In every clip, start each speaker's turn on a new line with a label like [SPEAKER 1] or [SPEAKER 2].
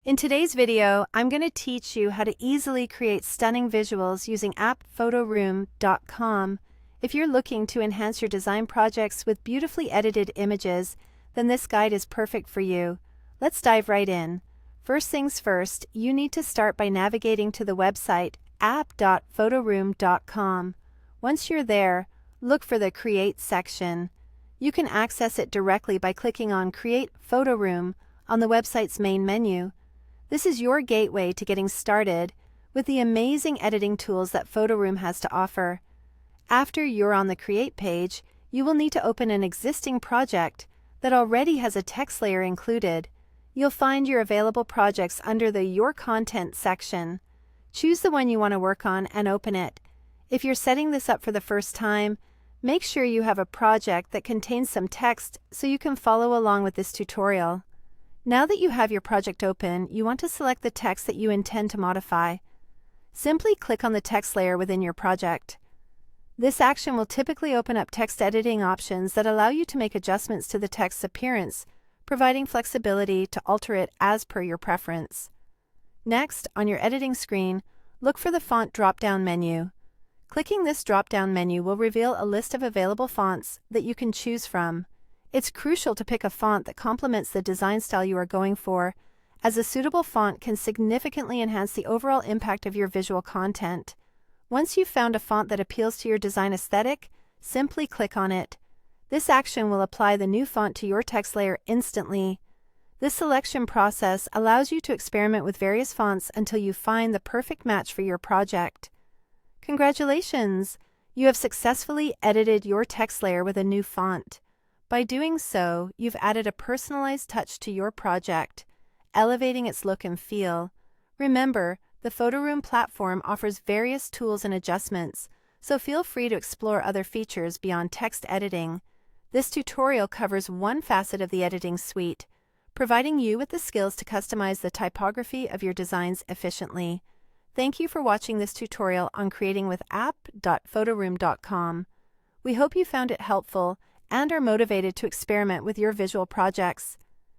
[SPEAKER 1] In today's video, I'm going to teach you how to easily create stunning visuals using Photoroom.com. If you're looking to enhance your design projects with beautifully edited images, then this guide is perfect for you. Let's dive right in. First things first, you need to start by navigating to the website app.photoroom.com. Once you're there, look for the Create section. You can access it directly by clicking on Create Photoroom on the website's main menu. This is your gateway to getting started with the amazing editing tools that Photoroom has to offer. After you're on the Create page, you will need to open an existing project that already has a text layer included. You'll find your available projects under the Your Content section. Choose the one you want to work on and open it. If you're setting this up for the first time, make sure you have a project that contains some text so you can follow along with this tutorial. Now that you have your project open, you want to select the text that you intend to modify. Simply click on the text layer within your project. This action will typically open up text editing options that allow you to make adjustments to the text's appearance, providing flexibility to alter it as per your preference. Next, on your editing screen, look for the Font drop-down menu. Clicking this drop-down menu will reveal a list of available fonts that you can choose from. It's crucial to pick a font that complements the design style you are going for, as a suitable font can significantly enhance the overall impact of your visual content. Once you've found a font that appeals to your design aesthetic, simply click on it. This action will apply the new font to your text layer instantly. This selection process allows you to experiment with various fonts until you find the perfect match for your project. Congratulations! You have successfully edited your text layer with a new font. By doing so, you've added a personalized touch to your project, elevating its look and feel. Remember, the Photoroom platform offers various tools and adjustments, so feel free to explore other features beyond text editing. This tutorial covers one facet of the editing suite, providing you with the skills to customize the typography of your designs efficiently. Thank you for watching this tutorial on creating with app.photoroom.com. We hope you found it helpful and are motivated to experiment with your visual projects.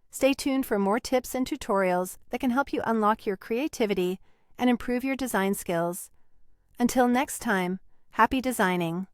[SPEAKER 1] Stay tuned for more tips and tutorials that can help you unlock your creativity and improve your design skills. Until next time, happy designing!